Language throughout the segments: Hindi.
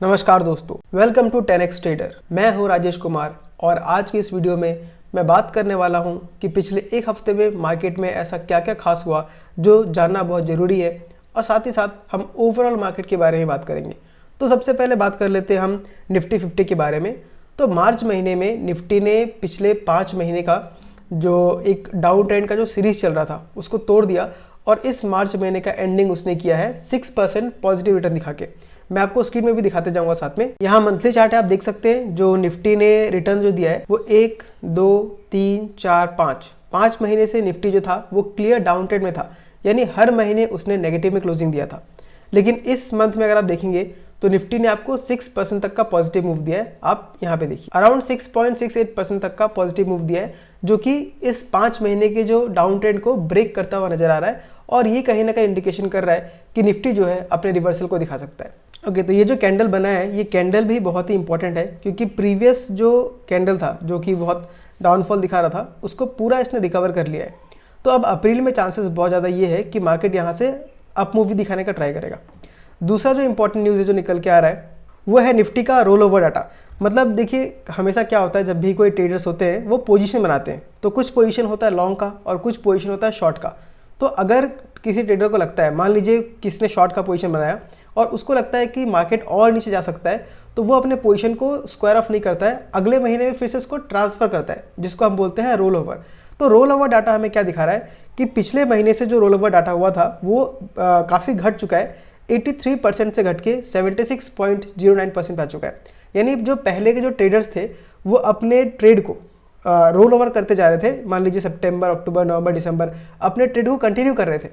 नमस्कार दोस्तों, वेलकम टू 10x ट्रेडर। मैं हूं राजेश कुमार और आज की इस वीडियो में मैं बात करने वाला हूं कि पिछले एक हफ्ते में मार्केट में ऐसा क्या क्या खास हुआ जो जानना बहुत ज़रूरी है, और साथ ही साथ हम ओवरऑल मार्केट के बारे में बात करेंगे। तो सबसे पहले बात कर लेते हैं हम निफ्टी 50 के बारे में। तो मार्च महीने में निफ्टी ने पिछले 5 महीने का जो एक डाउन ट्रेंड का जो सीरीज चल रहा था उसको तोड़ दिया, और इस मार्च महीने का एंडिंग उसने किया है 6% पॉजिटिव रिटर्न दिखा के। मैं आपको स्क्रीन में भी दिखाते जाऊंगा साथ में। यहाँ मंथली चार्ट है, आप देख सकते हैं जो निफ्टी ने रिटर्न जो दिया है वो 1, 2, 3, 4, 5 महीने से निफ्टी जो था वो क्लियर डाउन ट्रेंड में था, यानी हर महीने उसने नेगेटिव में क्लोजिंग दिया था। लेकिन इस मंथ में अगर आप देखेंगे तो निफ्टी ने आपको 6% तक का पॉजिटिव मूव दिया है। आप यहाँ पे देखिए अराउंड 6.68% तक का पॉजिटिव मूव दिया है, जो कि इस 5 महीने के जो डाउन ट्रेंड को ब्रेक करता हुआ नजर आ रहा है, और ये कहीं ना कहीं इंडिकेशन कर रहा है कि निफ्टी जो है अपने रिवर्सल को दिखा सकता है। ओके, तो ये जो कैंडल बना है ये कैंडल भी बहुत ही इंपॉर्टेंट है, क्योंकि प्रीवियस जो कैंडल था जो कि बहुत डाउनफॉल दिखा रहा था उसको पूरा इसने रिकवर कर लिया है। तो अब अप्रैल में चांसेस बहुत ज़्यादा ये है कि मार्केट यहाँ से अप मूव भी दिखाने का ट्राई करेगा। दूसरा जो इंपॉर्टेंट न्यूज़ है जो निकल के आ रहा है वो है निफ्टी का रोल ओवर डाटा। मतलब देखिए, हमेशा क्या होता है जब भी कोई ट्रेडर्स होते हैं वो पोजीशन बनाते हैं, तो कुछ पोजीशन होता है लॉन्ग का और कुछ पोजीशन होता है शॉर्ट का। तो अगर किसी ट्रेडर को लगता है, मान लीजिए किसने शॉर्ट का पोजीशन बनाया और उसको लगता है कि मार्केट और नीचे जा सकता है, तो वो अपने पोजीशन को स्क्वायर ऑफ नहीं करता है, अगले महीने में फिर से उसको ट्रांसफर करता है, जिसको हम बोलते हैं रोल ओवर। तो रोल ओवर डाटा हमें क्या दिखा रहा है कि पिछले महीने से जो रोल ओवर डाटा हुआ था वो काफ़ी घट चुका है। 83% से घट के 76.09% आ चुका है। यानी जो पहले के जो ट्रेडर्स थे वो अपने ट्रेड को रोल ओवर करते जा रहे थे। मान लीजिए सितंबर, अक्टूबर, नवंबर, दिसंबर अपने ट्रेड को कंटिन्यू कर रहे थे।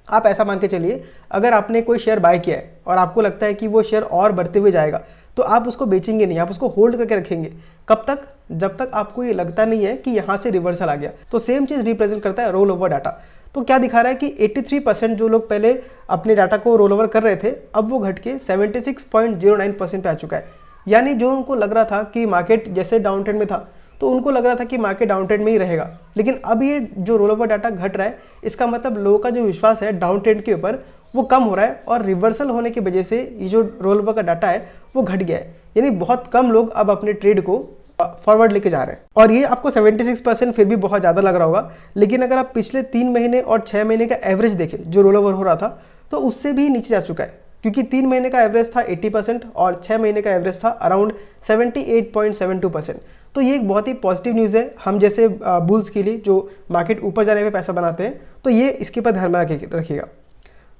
आप ऐसा मान के चलिए, अगर आपने कोई शेयर बाय किया है और आपको लगता है कि वो शेयर और बढ़ते हुए जाएगा, तो आप उसको बेचेंगे नहीं, आप उसको होल्ड करके रखेंगे। कब तक? जब तक आपको ये लगता नहीं है कि यहाँ से रिवर्सल आ गया। तो सेम चीज़ रिप्रेजेंट करता है रोल ओवर डाटा। तो क्या दिखा रहा है कि 83% जो लोग पहले अपने डाटा को रोल ओवर कर रहे थे, अब वो घट के 76.09% पे आ चुका है। यानी जो उनको लग रहा था कि मार्केट जैसे डाउन ट्रेंड में था, तो उनको लग रहा था कि मार्केट डाउन ट्रेंड में ही रहेगा, लेकिन अब ये जो रोल ओवर डाटा घट रहा है, इसका मतलब लोगों का जो विश्वास है डाउन ट्रेंड के ऊपर वो कम हो रहा है, और रिवर्सल होने की वजह से ये जो रोल ओवर का डाटा है वो घट गया है। यानी बहुत कम लोग अब अपने ट्रेड को फॉरवर्ड लेके जा रहे हैं। और ये आपको 76% फिर भी बहुत ज़्यादा लग रहा होगा, लेकिन अगर आप पिछले 3 महीने और 6 महीने का एवरेज देखें जो रोल ओवर हो रहा था, तो उससे भी नीचे जा चुका है। क्योंकि 3 महीने का एवरेज था 80% और 6 महीने का एवरेज था अराउंड 78.72%। तो ये एक बहुत ही पॉजिटिव न्यूज़ है हम जैसे बुल्स के लिए जो मार्केट ऊपर जाने पे पैसा बनाते हैं। तो ये इसके ऊपर ध्यान में रखिएगा।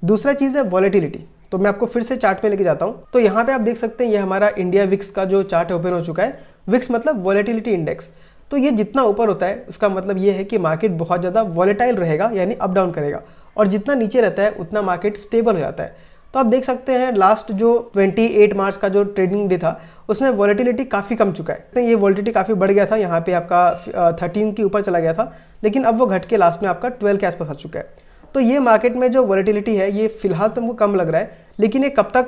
दूसरा चीज़ है वॉलेटिलिटी। तो मैं आपको फिर से चार्ट में लेके जाता हूँ। तो यहाँ पे आप देख सकते हैं ये हमारा इंडिया विक्स का जो चार्ट ओपन हो चुका है। विक्स मतलब वॉलेटिलिटी इंडेक्स। तो ये जितना ऊपर होता है उसका मतलब ये है कि मार्केट बहुत ज़्यादा वॉलेटाइल रहेगा, यानी अप डाउन करेगा, और जितना नीचे रहता है उतना मार्केट स्टेबल हो जाता है। तो आप देख सकते हैं लास्ट जो 28 मार्च का जो ट्रेडिंग डे था उसमें वॉलेटिलिटी काफ़ी कम चुका है। ये वॉलेटिलिटी काफ़ी बढ़ गया था, यहाँ पे आपका 13 के ऊपर चला गया था, लेकिन अब वो घट के लास्ट में आपका 12 के आसपास आ चुका है। तो ये मार्केट में जो वॉलेटिलिटी है ये फिलहाल तुमको कम लग रहा है, लेकिन ये कब तक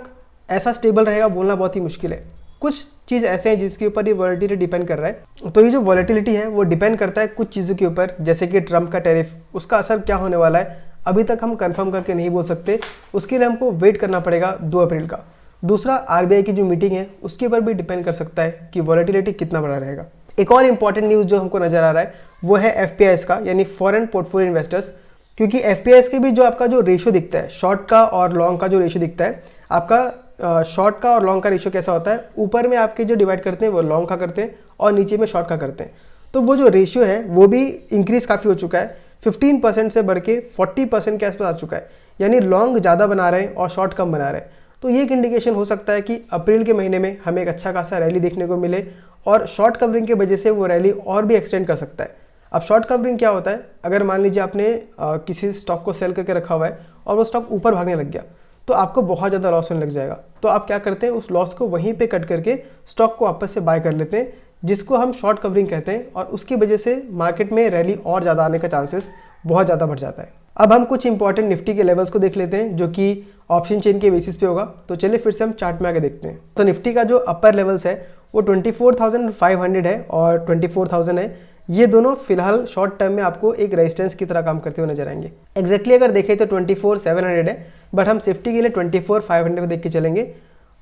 ऐसा स्टेबल रहेगा बोलना बहुत ही मुश्किल है। कुछ चीज़ ऐसे हैं जिसके ऊपर ये वॉलेटिलिटी डिपेंड कर रहा है। तो ये जो वॉलेटिलिटी है वो डिपेंड करता है कुछ चीज़ों के ऊपर, जैसे कि ट्रम्प का टैरिफ, उसका असर क्या होने वाला है अभी तक हम कंफर्म करके नहीं बोल सकते। उसके लिए हमको वेट करना पड़ेगा 2 अप्रैल का। दूसरा आरबीआई की जो मीटिंग है उसके ऊपर भी डिपेंड कर सकता है कि वॉलेटिलिटी कितना बड़ा रहेगा। एक और इंपॉर्टेंट न्यूज़ जो हमको नजर आ रहा है वो है एफपीआईएस का, यानी फॉरेन पोर्टफोलियो इन्वेस्टर्स। क्योंकि एफपीआईएस के भी जो आपका जो रेशियो दिखता है, शॉर्ट का और लॉन्ग का जो रेशियो दिखता है, आपका शॉर्ट का और लॉन्ग का रेशियो कैसा होता है, ऊपर में आपके जो डिवाइड करते हैं वो लॉन्ग का करते हैं और नीचे में शॉर्ट का करते हैं। तो वो जो रेशियो है वो भी इंक्रीज काफ़ी हो चुका है, 15% से बढ़ के 40% के आसपास आ चुका है। यानी लॉन्ग ज़्यादा बना रहे हैं और शॉर्ट कम बना रहे हैं। तो ये एक इंडिकेशन हो सकता है कि अप्रैल के महीने में हमें एक अच्छा खासा रैली देखने को मिले, और शॉर्ट कवरिंग की वजह से वो रैली और भी एक्सटेंड कर सकता है। अब शॉर्ट कवरिंग क्या होता है, अगर मान लीजिए आपने किसी स्टॉक को सेल करके रखा हुआ है और वो स्टॉक ऊपर भागने लग गया, तो आपको बहुत ज़्यादा लॉस होने लग जाएगा। तो आप क्या करते हैं, उस लॉस को वहीं पे कट करके स्टॉक को वापस से बाय कर लेते हैं, जिसको हम शॉर्ट कवरिंग कहते हैं, और उसकी वजह से मार्केट में रैली और ज़्यादा आने का चांसेस बहुत ज़्यादा बढ़ जाता है। अब हम कुछ इंपॉर्टेंट निफ्टी के लेवल्स को देख लेते हैं जो कि ऑप्शन चेन के बेसिस पे होगा। तो चलिए फिर से हम चार्ट में आगे देखते हैं। तो निफ्टी का जो अपर लेवल्स है वो 24,500 है और 24,000 है। ये दोनों फिलहाल शॉर्ट टर्म में आपको एक रेजिस्टेंस की तरह काम करते हुए नजर आएंगे। एग्जैक्टली अगर देखें तो 24,700 है, बट हम सेफ्टी के लिए 24,500 देख के चलेंगे।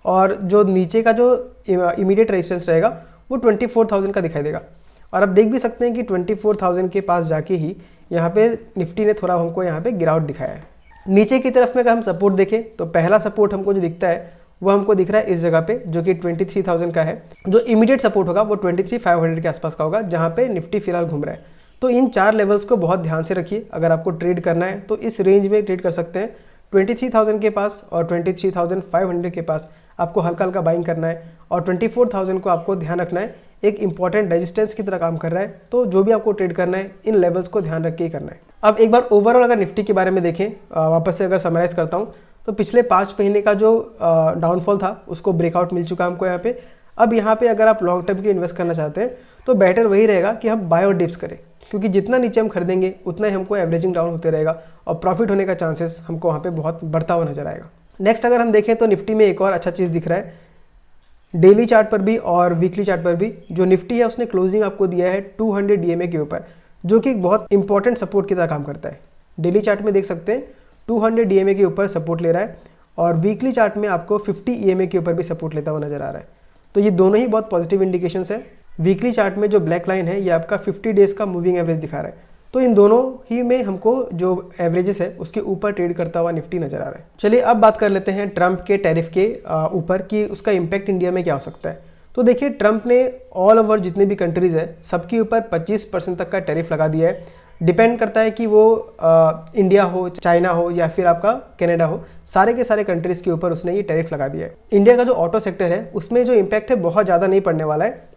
और जो नीचे का जो इमीडिएट रेजिस्टेंस रहेगा वो 24,000 का दिखाई देगा। और आप देख भी सकते हैं कि 24,000 के पास जाके ही यहाँ पे निफ्टी ने थोड़ा हमको यहाँ पे गिरावट दिखाया है। नीचे की तरफ में अगर हम सपोर्ट देखें तो पहला सपोर्ट हमको जो दिखता है वो हमको दिख रहा है इस जगह पे, जो कि 23,000 का है। जो इमीडिएट सपोर्ट होगा वो 23,500 के आसपास का होगा, जहाँ पे निफ्टी फिलहाल घूम रहा है। तो इन 4 लेवल्स को बहुत ध्यान से रखिए। अगर आपको ट्रेड करना है तो इस रेंज में ट्रेड कर सकते हैं। 23,000 के पास और 23,500 के पास आपको हल्का हल्का बाइंग करना है, और 24,000 को आपको ध्यान रखना है एक इंपॉर्टेंट रेजिस्टेंस की तरह काम कर रहा है। तो जो भी आपको ट्रेड करना है इन लेवल्स को ध्यान रख के ही करना है। अब एक बार ओवरऑल अगर निफ्टी के बारे में देखें, वापस से अगर समराइज करता हूँ, तो पिछले 5 महीने का जो डाउनफॉल था उसको ब्रेकआउट मिल चुका है हमको यहाँ पे। अब यहाँ पे अगर आप लॉन्ग टर्म के इन्वेस्ट करना चाहते हैं तो बेटर वही रहेगा कि हम बाय और डिप्स करें, क्योंकि जितना नीचे हम खरीदेंगे उतना ही हमको एवरेजिंग डाउन होते रहेगा और प्रॉफिट होने का चांसेस हमको वहाँ पे बहुत बढ़ता हुआ नजर आएगा। नेक्स्ट अगर हम देखें तो निफ्टी में एक और अच्छा चीज़ दिख रहा है, डेली चार्ट पर भी और वीकली चार्ट पर भी जो निफ्टी है उसने क्लोजिंग आपको दिया है 200 DMA के ऊपर, जो कि एक बहुत इंपॉर्टेंट सपोर्ट की तरह काम करता है। डेली चार्ट में देख सकते हैं 200 DMA के ऊपर सपोर्ट ले रहा है, और वीकली चार्ट में आपको 50 EMA के ऊपर भी सपोर्ट लेता हुआ नजर आ रहा है। तो ये दोनों ही बहुत पॉजिटिव इंडिकेशंस है। वीकली चार्ट में जो ब्लैक लाइन है ये आपका 50 डेज का मूविंग एवरेज दिखा रहा है। तो इन दोनों ही में हमको जो एवरेजेस है उसके ऊपर ट्रेड करता हुआ निफ्टी नजर आ रहा है। चलिए अब बात कर लेते हैं ट्रंप के टैरिफ के ऊपर कि उसका इम्पैक्ट इंडिया में क्या हो सकता है। तो देखिए, ट्रंप ने ऑल ओवर जितने भी कंट्रीज है सबके ऊपर 25% तक का टैरिफ लगा दिया है। डिपेंड करता है कि वो इंडिया हो, चाइना हो या फिर आपका कनाडा हो, सारे के सारे कंट्रीज के ऊपर उसने ये टैरिफ लगा दिया है। इंडिया का जो ऑटो सेक्टर है उसमें जो इम्पैक्ट है बहुत ज़्यादा नहीं पड़ने वाला है।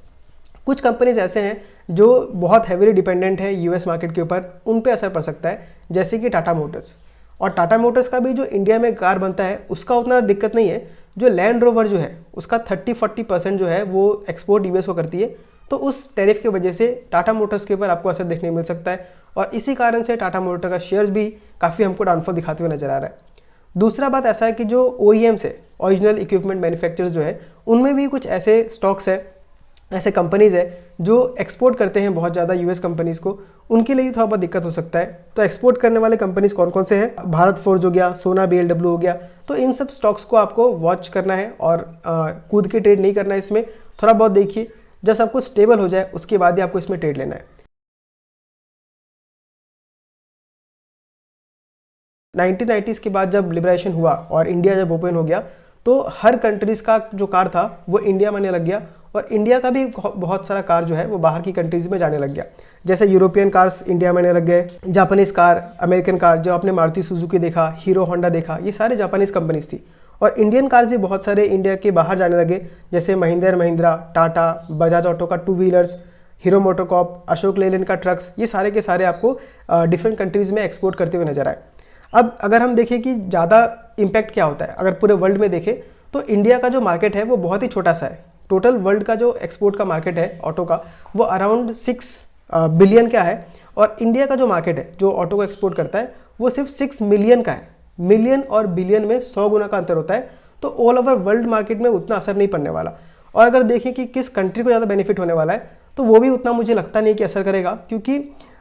कुछ कंपनीज ऐसे हैं जो बहुत हैवीली डिपेंडेंट है यूएस मार्केट के ऊपर, उन पे असर पड़ सकता है, जैसे कि टाटा मोटर्स। और टाटा मोटर्स का भी जो इंडिया में कार बनता है उसका उतना दिक्कत नहीं है। जो लैंड रोवर जो है उसका 30-40% जो है वो एक्सपोर्ट यूएस को करती है। तो उस टैरिफ की वजह से टाटा मोटर्स के ऊपर आपको असर देखने को मिल सकता है, और इसी कारण से टाटा मोटर का शेयर्स भी काफ़ी हमको डाउनफॉल दिखाते हुए नजर आ रहा है। दूसरा बात ऐसा है कि जो OEMs है, ओरिजिनल इक्विपमेंट मैन्युफैक्चरर्स जो है, उनमें भी कुछ ऐसे स्टॉक्स है, ऐसे कंपनीज है जो एक्सपोर्ट करते हैं बहुत ज़्यादा यूएस कंपनीज को, उनके लिए भी थोड़ा बहुत दिक्कत हो सकता है। तो एक्सपोर्ट करने वाले कंपनीज कौन कौन से हैं? भारत फोर्ज हो गया, सोना BLW हो गया। तो इन सब स्टॉक्स को आपको वॉच करना है और कूद के ट्रेड नहीं करना है, इसमें थोड़ा बहुत देखिए। जब सब कुछ स्टेबल हो जाए उसके बाद ही आपको इसमें ट्रेड लेना है। 1990s के बाद जब लिबरेशन हुआ और इंडिया जब ओपन हो गया तो हर कंट्रीज का जो कार था वो इंडिया में आने लग गया, और इंडिया का भी बहुत सारा कार जो है वो बाहर की कंट्रीज में जाने लग गया। जैसे यूरोपियन कार्स इंडिया में आने लग गए, जापानीज कार, अमेरिकन कार, जो आपने मारुति सुजुकी देखा, हीरो होंडा देखा, ये सारे जापानीज कंपनीज थी। और इंडियन कार्स भी बहुत सारे इंडिया के बाहर जाने लगे, जैसे महिंद्रा एंड महिंद्रा, टाटा, बजाज ऑटो का 2 wheelers, hero MotoCorp, Ashok Leyland का ट्रक्स, ये सारे के सारे आपको डिफरेंट कंट्रीज में एक्सपोर्ट करते हुए नजर आए। अब अगर हम देखें कि ज़्यादा इम्पैक्ट क्या होता है, अगर पूरे वर्ल्ड में देखें तो इंडिया का जो मार्केट है वो बहुत ही छोटा सा है। टोटल वर्ल्ड का जो एक्सपोर्ट का मार्केट है ऑटो का वो अराउंड 6 बिलियन का है, और इंडिया का जो मार्केट है जो ऑटो को एक्सपोर्ट करता है वो सिर्फ 6 मिलियन का है। मिलियन और बिलियन में 100 गुना का अंतर होता है। तो ऑल ओवर वर्ल्ड मार्केट में उतना असर नहीं पड़ने वाला। और अगर देखें कि किस कंट्री को ज़्यादा बेनिफिट होने वाला है तो वो भी उतना मुझे लगता नहीं कि असर करेगा, क्योंकि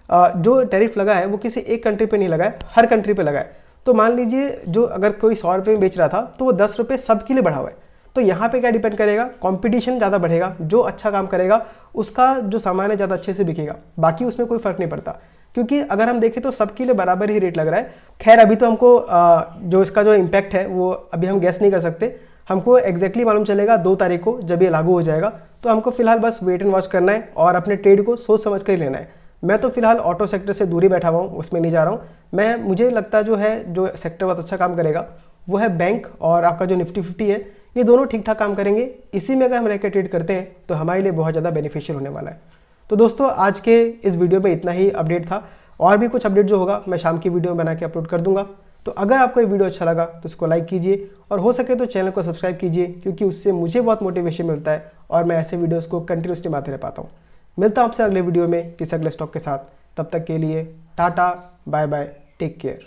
जो टैरिफ लगा है वो किसी एक कंट्री पे नहीं लगा है, हर कंट्री पे लगा है। तो मान लीजिए जो अगर कोई 100 रुपये में बेच रहा था तो वो 10 रुपये सबके लिए बढ़ा हुआ है। तो यहाँ पे क्या डिपेंड करेगा, कंपटीशन ज़्यादा बढ़ेगा, जो अच्छा काम करेगा उसका जो सामान है ज़्यादा अच्छे से बिकेगा, बाकी उसमें कोई फ़र्क नहीं पड़ता। क्योंकि अगर हम देखें तो सबके लिए बराबर ही रेट लग रहा है। खैर अभी तो हमको जो इसका जो इम्पैक्ट है वो अभी हम गैस नहीं कर सकते, हमको एग्जैक्टली मालूम चलेगा 2 तारीख को जब ये लागू हो जाएगा। तो हमको फिलहाल बस वेट एंड वॉच करना है और अपने ट्रेड को सोच समझ कर लेना है। मैं तो फिलहाल ऑटो सेक्टर से दूरी बैठा हुआ हूँ, उसमें नहीं जा रहा हूँ। मुझे लगता जो है जो सेक्टर बहुत अच्छा काम करेगा वो है बैंक, और आपका जो निफ्टी 50 है, ये दोनों ठीक ठाक काम करेंगे। इसी में अगर हम रहकर ट्रेड करते हैं तो हमारे लिए बहुत ज़्यादा बेनिफिशियल होने वाला है। तो दोस्तों आज के इस वीडियो में इतना ही अपडेट था, और भी कुछ अपडेट जो होगा मैं शाम की वीडियो बना के अपलोड कर दूंगा। तो अगर आपको ये वीडियो अच्छा लगा तो इसको लाइक कीजिए, और हो सके तो चैनल को सब्सक्राइब कीजिए, क्योंकि उससे मुझे बहुत मोटिवेशन मिलता है और मैं ऐसे वीडियोज़ को कंटिन्यूसली बनाते रह पाता हूँ। मिलता हूँ आपसे अगले वीडियो में किसी अगले स्टॉक के साथ। तब तक के लिए tata, bye bye, take care.